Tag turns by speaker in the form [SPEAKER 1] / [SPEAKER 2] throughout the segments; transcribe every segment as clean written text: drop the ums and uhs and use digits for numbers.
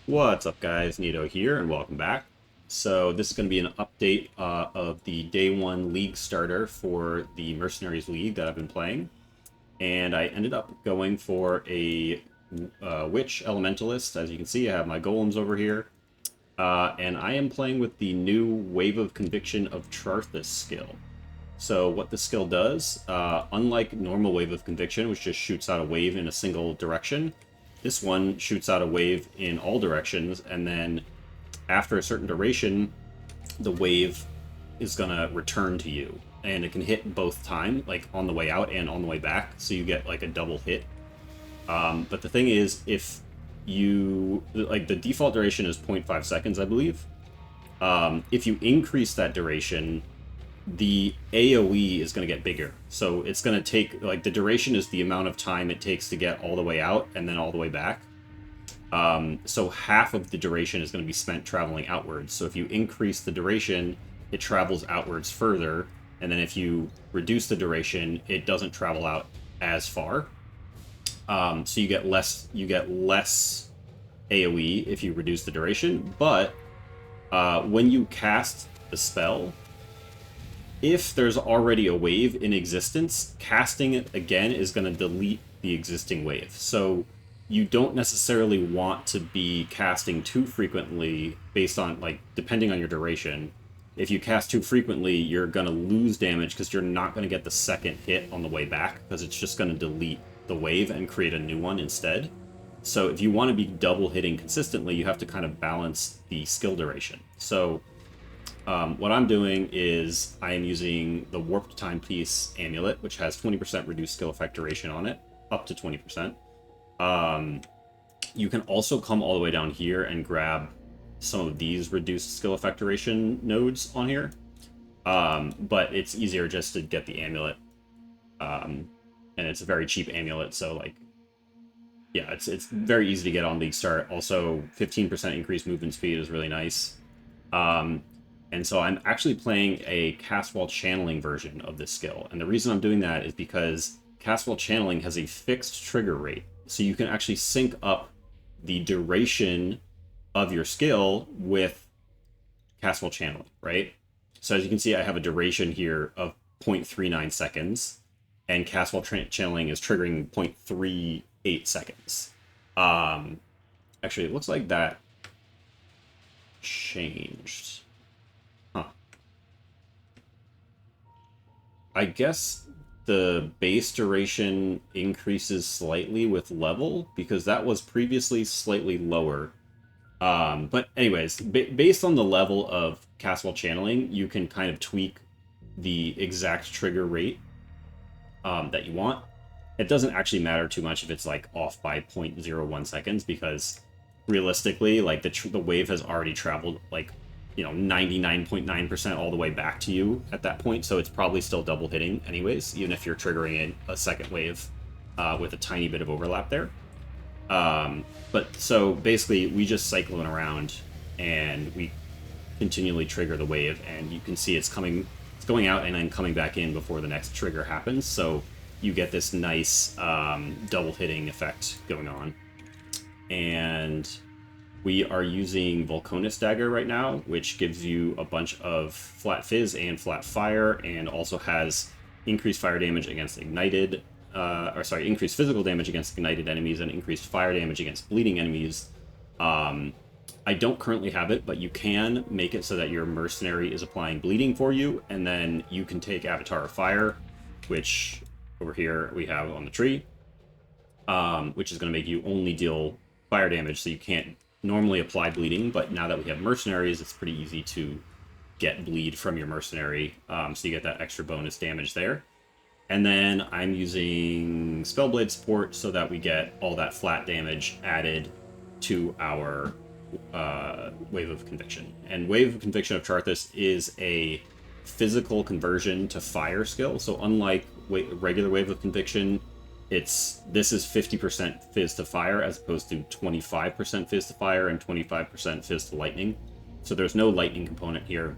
[SPEAKER 1] What's up, guys? Nito here, and welcome back. So this is going to be an update of the Day 1 League starter for the Mercenaries League that I've been playing. And I ended up going for a Witch Elementalist. As you can see, I have my golems over here. And I am playing with the new Wave of Conviction of Trarthus skill. So what the skill does, unlike normal Wave of Conviction, which just shoots out a wave in a single direction, this one shoots out a wave in all directions, and then after a certain duration, the wave is gonna return to you. And it can hit both time, like on the way out and on the way back, so you get like a double hit. But the thing is, if you, like the default duration is 0.5 seconds, I believe. If you increase that duration, the AoE is going to get bigger. So it's going to take, like, the duration is the amount of time it takes to get all the way out and then all the way back. So half of the duration is going to be spent traveling outwards. So if you increase the duration, it travels outwards further. And then if you reduce the duration, it doesn't travel out as far. So you get less AoE if you reduce the duration. But when you cast the spell, if there's already a wave in existence, casting it again is going to delete the existing wave. So you don't necessarily want to be casting too frequently based on, like, depending on your duration. If you cast too frequently, you're going to lose damage because you're not going to get the second hit on the way back because it's just going to delete the wave and create a new one instead. So if you want to be double hitting consistently, you have to kind of balance the skill duration. So what I'm doing is I am using the Warped Timepiece Amulet, which has 20% reduced skill effect duration on it, up to 20%. You can also come all the way down here and grab some of these reduced skill effect duration nodes on here. But it's easier just to get the amulet. And it's a very cheap amulet, so, like, yeah, it's very easy to get on League Start. Also, 15% increased movement speed is really nice. And so I'm actually playing a cast while channeling version of this skill. And the reason I'm doing that is because cast while channeling has a fixed trigger rate. So you can actually sync up the duration of your skill with cast while channeling, right? So as you can see, I have a duration here of 0.39 seconds, and cast while channeling is triggering 0.38 seconds. Actually, it looks like that changed. I guess the base duration increases slightly with level, because that was previously slightly lower. But anyways, based on the level of cast while channeling, you can kind of tweak the exact trigger rate that you want. It doesn't actually matter too much if it's, like, off by 0.01 seconds, because realistically, like, the wave has already traveled, like, 99.9% all the way back to you at that point, so it's probably still double hitting anyways, even if you're triggering in a second wave with a tiny bit of overlap there. But so basically, we just cycle it around, and we continually trigger the wave, and you can see it's going out and then coming back in before the next trigger happens, so you get this nice double hitting effect going on. And we are using Volcanus Dagger right now, which gives you a bunch of flat fizz and flat fire, and also has increased fire damage against ignited, increased physical damage against ignited enemies and increased fire damage against bleeding enemies. I don't currently have it, but you can make it so that your mercenary is applying bleeding for you, and then you can take Avatar of Fire, which over here we have on the tree, which is going to make you only deal fire damage, so you can't normally apply bleeding, but now that we have mercenaries, it's pretty easy to get bleed from your mercenary, so you get that extra bonus damage there. And then I'm using Spellblade support so that we get all that flat damage added to our Wave of Conviction. And Wave of Conviction of Trarthus is a physical conversion to fire skill, so unlike regular Wave of Conviction, this is 50% fizz to fire as opposed to 25% fizz to fire and 25% fizz to lightning. So there's no lightning component here.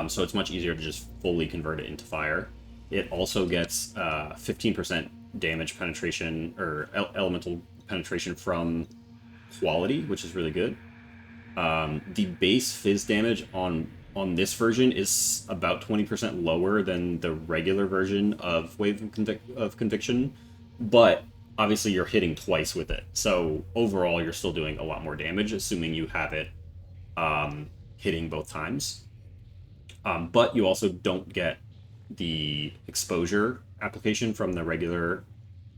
[SPEAKER 1] So it's much easier to just fully convert it into fire. It also gets 15% damage penetration, or elemental penetration from quality, which is really good. The base fizz damage on this version is about 20% lower than the regular version of Wave of Conviction, but obviously you're hitting twice with it. So overall, you're still doing a lot more damage, assuming you have it hitting both times. But you also don't get the exposure application from the regular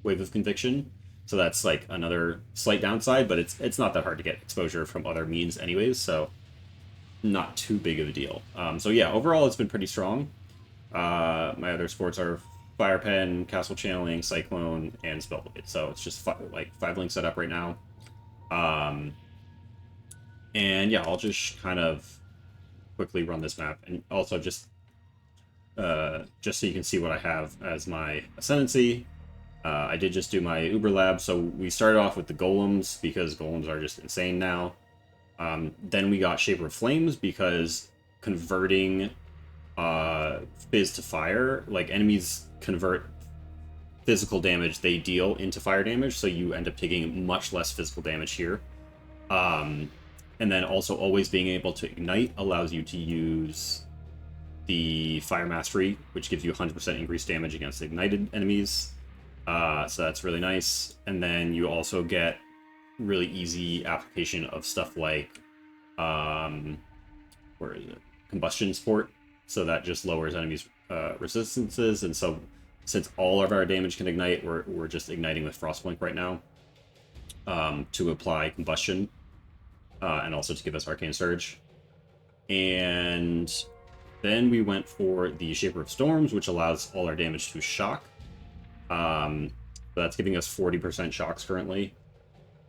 [SPEAKER 1] Wave of Conviction. So that's like another slight downside, but it's not that hard to get exposure from other means anyways, so not too big of a deal. So yeah, overall it's been pretty strong. My other sports are Fire Pen, Castle Channeling, Cyclone, and Spellblade. So it's just like 5-link setup right now. And yeah, I'll just kind of quickly run this map, and also just so you can see what I have as my Ascendancy. I did just do my Uber Lab, so we started off with the Golems, because Golems are just insane now. Then we got Shaper of Flames, because converting Fizz to Fire, like enemies convert physical damage they deal into fire damage, so you end up taking much less physical damage here. And then also always being able to Ignite allows you to use the Fire Mastery, which gives you 100% increased damage against ignited enemies. So that's really nice. And then you also get really easy application of stuff like, where is it? Combustion Sport. So that just lowers enemies' resistances. And so since all of our damage can ignite, we're just igniting with Frostblink right now to apply Combustion and also to give us Arcane Surge. And then we went for the Shaper of Storms, which allows all our damage to shock. That's giving us 40% shocks currently,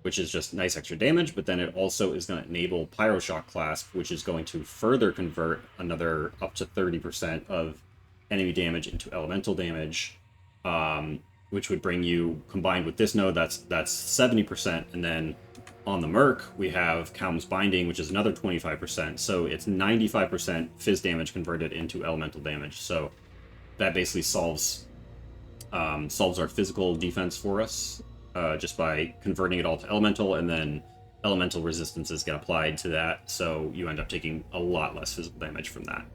[SPEAKER 1] which is just nice extra damage, but then it also is going to enable Pyroshock Clasp, which is going to further convert another up to 30% of enemy damage into elemental damage, which would bring you, combined with this node, that's 70%, and then on the Merc, we have Calm's Binding, which is another 25%, so it's 95% Fizz damage converted into elemental damage, so that basically solves our physical defense for us, just by converting it all to elemental, and then elemental resistances get applied to that, so you end up taking a lot less physical damage from that.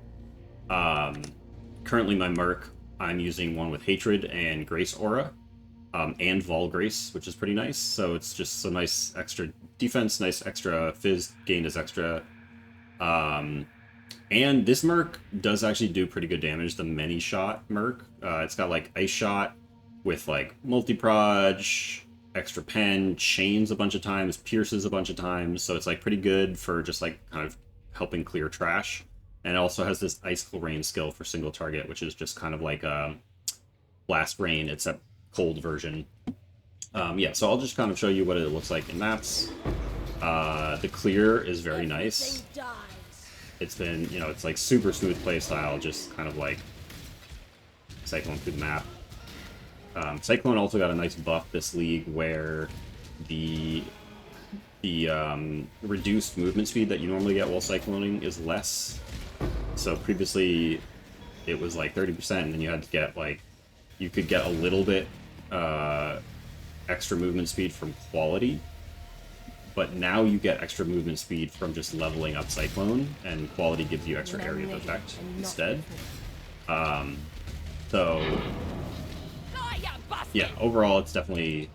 [SPEAKER 1] Currently my Merc, I'm using one with Hatred and Grace Aura, and Vol Grace, which is pretty nice, so it's just some nice extra defense, nice extra Fizz gained as extra. And this Merc does actually do pretty good damage, the Many Shot Merc. It's got like Ice Shot with like Multi-Proj, extra pen, chains a bunch of times, pierces a bunch of times, so it's like pretty good for just like kind of helping clear trash. And it also has this Icicle Rain skill for single target, which is just kind of like a Blast Rain, it's a cold version. Yeah, so I'll just kind of show you what it looks like in maps. The clear is very nice. It's been, you know, it's like super smooth playstyle, just kind of like cycling through the map. Cyclone also got a nice buff this league where the reduced movement speed that you normally get while cycloning is less. So previously it was like 30%, and then you had to get like, you could get a little bit extra movement speed from quality, but now you get extra movement speed from just leveling up Cyclone, and quality gives you extra area of effect instead. So yeah, overall it's definitely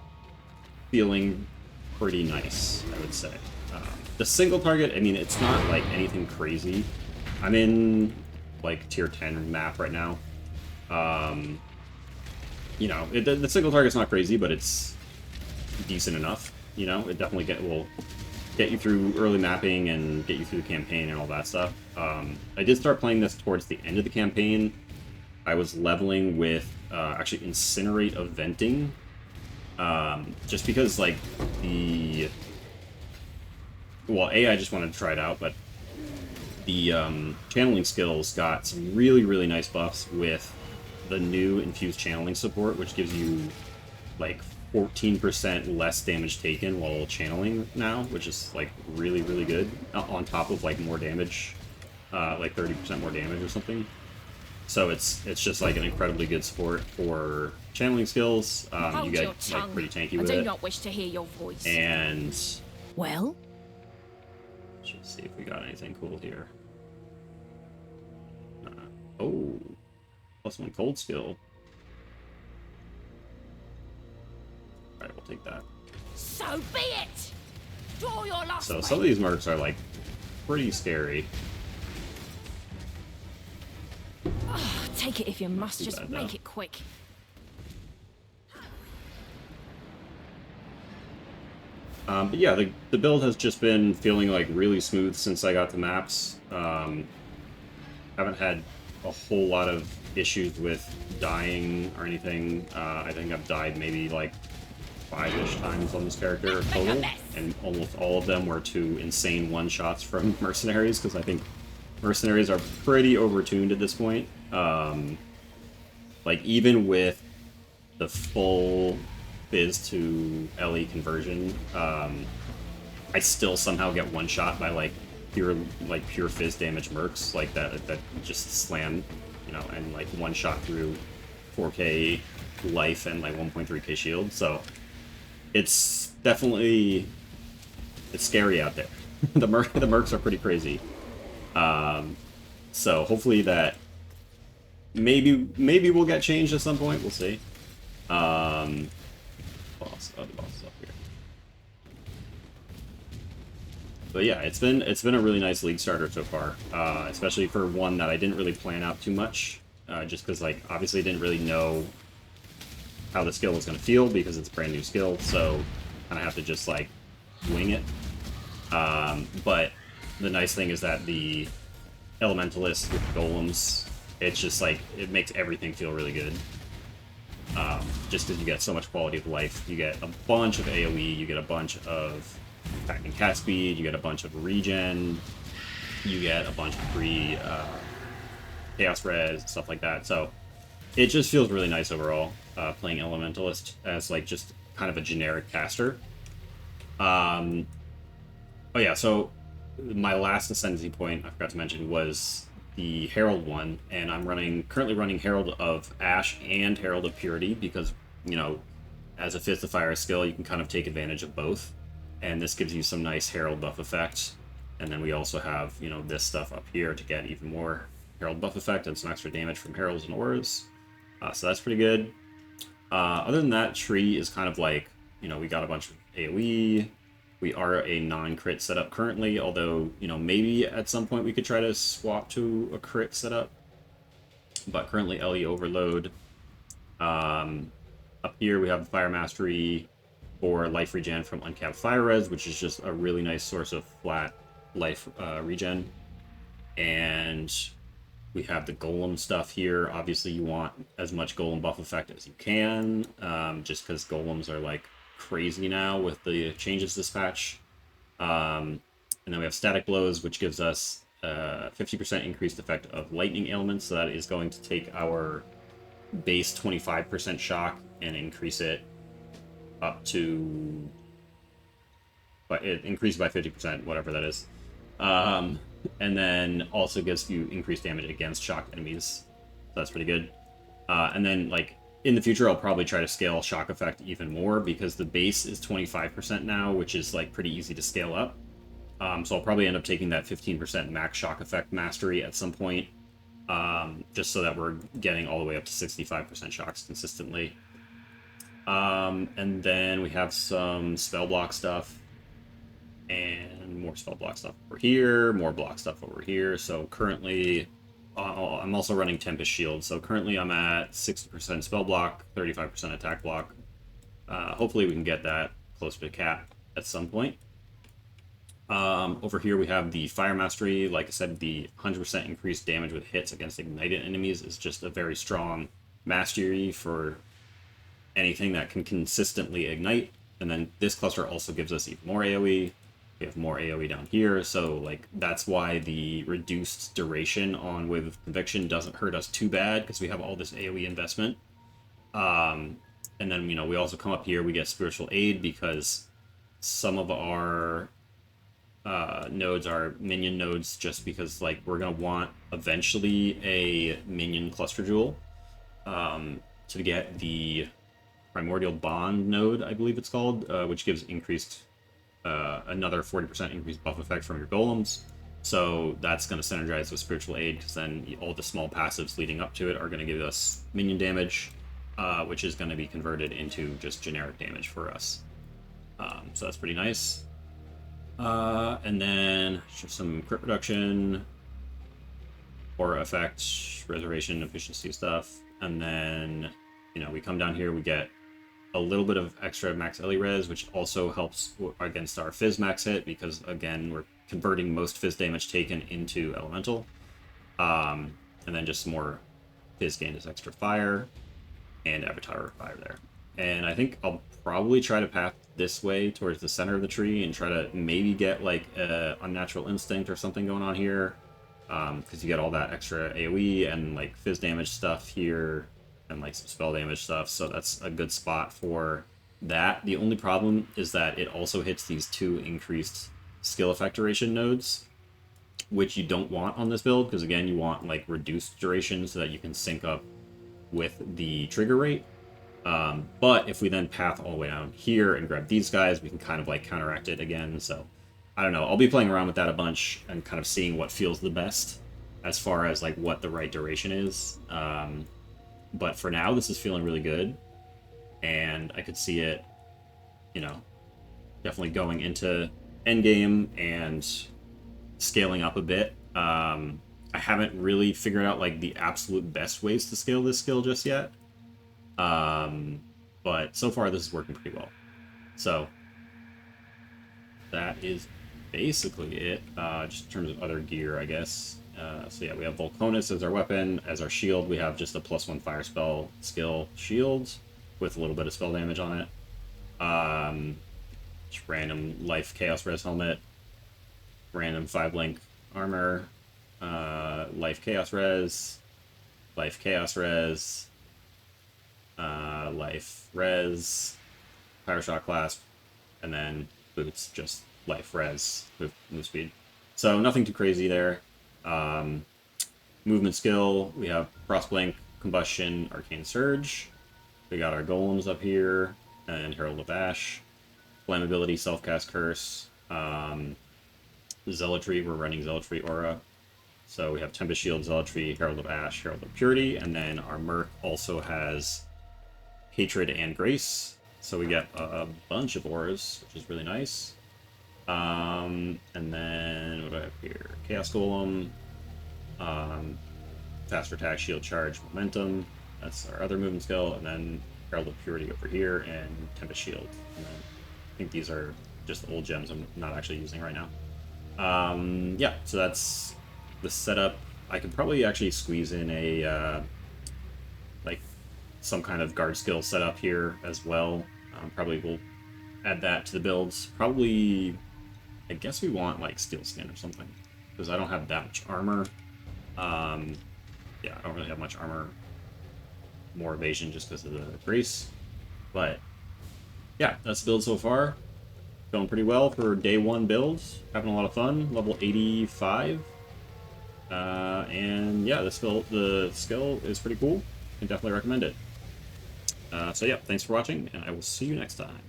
[SPEAKER 1] feeling pretty nice, I would say. The single target, I mean, it's not like anything crazy. I'm in like tier 10 map right now. You know, the single target's not crazy, but it's decent enough. You know, it definitely will get you through early mapping and get you through the campaign and all that stuff. I did start playing this towards the end of the campaign. I was leveling with actually Incinerate of Venting, just because like I just wanted to try it out, but the channeling skills got some really nice buffs with the new infused channeling support, which gives you like 14% less damage taken while channeling now, which is like really good, on top of like more damage, like 30% more damage or something. So it's just like an incredibly good support for channeling skills. You get like pretty tanky with it. I do not wish to hear your voice. And
[SPEAKER 2] Well?
[SPEAKER 1] Let's see if we got anything cool here. Oh, +1 cold skill. Alright, we'll take that.
[SPEAKER 2] So be it! Draw your last
[SPEAKER 1] So
[SPEAKER 2] breath.
[SPEAKER 1] some of these mercs are like pretty scary.
[SPEAKER 2] Oh, take it if you must, just
[SPEAKER 1] bad,
[SPEAKER 2] make
[SPEAKER 1] though.
[SPEAKER 2] it quick.
[SPEAKER 1] But yeah, the build has just been feeling like really smooth since I got the maps. Haven't had a whole lot of issues with dying or anything. I think I've died maybe like 5-ish times on this character total, and almost all of them were to insane one-shots from mercenaries, because I think mercenaries are pretty overtuned at this point. Like, even with the full Fizz to LE conversion, I still somehow get one-shot by like pure Fizz damage mercs like that just slam, you know, and like one-shot through 4k life and like 1.3k shield. So it's definitely, it's scary out there. the mercs are pretty crazy. So hopefully that maybe we'll get changed at some point. We'll see. The boss is up here. But yeah, it's been a really nice league starter so far, especially for one that I didn't really plan out too much, just because like obviously didn't really know how the skill was going to feel because it's a brand new skill, so kind of have to just like wing it. But the nice thing is that the Elementalist with golems, it's just like, it makes everything feel really good. Just because you get so much quality of life. You get a bunch of AoE, you get a bunch of attack and cast speed, you get a bunch of regen, you get a bunch of free chaos res, stuff like that. So it just feels really nice overall, playing Elementalist as like just kind of a generic caster. Oh yeah, so my last Ascendancy point I forgot to mention was the Herald one, and I'm currently running Herald of Ash and Herald of Purity because, you know, as a Fifth of Fire skill, you can kind of take advantage of both, and this gives you some nice Herald buff effect. And then we also have, you know, this stuff up here to get even more Herald buff effect and some extra damage from Heralds and Auras. So that's pretty good. Other than that, Tree is kind of like, you know, we got a bunch of AoE. We are a non-crit setup currently, although, you know, maybe at some point we could try to swap to a crit setup. But currently LE Overload. Up here we have Fire Mastery for life regen from uncapped Fire Res, which is just a really nice source of flat life regen. And we have the Golem stuff here. Obviously you want as much Golem buff effect as you can, just because Golems are like crazy now with the changes this patch. And then we have Static Blows, which gives us 50% increased effect of lightning ailments, so that is going to take our base 25% shock and increase it up to, but it increased by 50%, whatever that is. And then also gives you increased damage against shocked enemies, so that's pretty good. And then like in the future, I'll probably try to scale shock effect even more because the base is 25% now, which is like pretty easy to scale up. So I'll probably end up taking that 15% max shock effect mastery at some point, just so that we're getting all the way up to 65% shocks consistently. And then we have some spell block stuff and more spell block stuff over here, more block stuff over here. So currently, I'm also running Tempest Shield, so currently I'm at 60% spell block, 35% attack block. Hopefully we can get that closer to cap at some point. Over here we have the Fire Mastery. Like I said, the 100% increased damage with hits against ignited enemies is just a very strong mastery for anything that can consistently ignite. And then this cluster also gives us even more AoE. We have more AoE down here, so like that's why the reduced duration on Wave of Conviction doesn't hurt us too bad, because we have all this AoE investment. And then, you know, we also come up here, we get Spiritual Aid because some of our nodes are minion nodes, just because like we're gonna want eventually a minion cluster jewel to get the Primordial Bond node, I believe it's called, which gives increased another 40% increased buff effect from your golems. So that's going to synergize with Spiritual Aid, because then all the small passives leading up to it are going to give us minion damage, which is going to be converted into just generic damage for us. So that's pretty nice. And then just some crit reduction, aura effect, reservation, efficiency stuff. And then, you know, we come down here, we get a little bit of extra max Ellie res, which also helps against our Fizz max hit, because again, we're converting most Fizz damage taken into Elemental. And then just some more Fizz gained as extra fire, and Avatar fire there. And I think I'll probably try to path this way towards the center of the tree and try to maybe get like a Unnatural Instinct or something going on here, because you get all that extra AoE and like Fizz damage stuff here, and like some spell damage stuff, so that's a good spot for that. The only problem is that it also hits these 2 increased skill effect duration nodes, which you don't want on this build, because again, you want like reduced duration so that you can sync up with the trigger rate. But if we then path all the way down here and grab these guys, we can kind of like counteract it again. So I don't know, I'll be playing around with that a bunch and kind of seeing what feels the best as far as like what the right duration is. But for now, this is feeling really good, and I could see it, you know, definitely going into endgame and scaling up a bit. I haven't really figured out like the absolute best ways to scale this skill just yet, but so far this is working pretty well. So that is basically it, just in terms of other gear, I guess. So yeah, we have Volconus as our weapon. As our shield, we have just a +1 fire spell skill shield with a little bit of spell damage on it. Just random life chaos res helmet, random 5-link armor, life chaos res, life chaos res, life res, fire shot clasp, and then boots, just life res with move speed. So nothing too crazy there. Movement skill, we have Frostblink, Combustion, Arcane Surge. We got our Golems up here, and Herald of Ash. Flammability, Self-Cast Curse. Zealotry, we're running Zealotry Aura. So we have Tempest Shield, Zealotry, Herald of Ash, Herald of Purity, and then our Merc also has Hatred and Grace. So we get a bunch of auras, which is really nice. And then, what do I have here? Chaos Golem, faster attack, shield charge, momentum. That's our other movement skill. And then Herald of Purity over here, and Tempest Shield. And then I think these are just old gems I'm not actually using right now. Yeah, so that's the setup. I could probably actually squeeze in a, like, some kind of guard skill setup here as well. Probably will add that to the builds. Probably, I guess we want like steel skin or something, because I don't have that much armor. Yeah, I don't really have much armor. More evasion just because of the grace. But yeah, that's the build so far. Going pretty well for day 1 builds. Having a lot of fun. Level 85. And yeah, the skill is pretty cool. I definitely recommend it. So yeah, thanks for watching, and I will see you next time.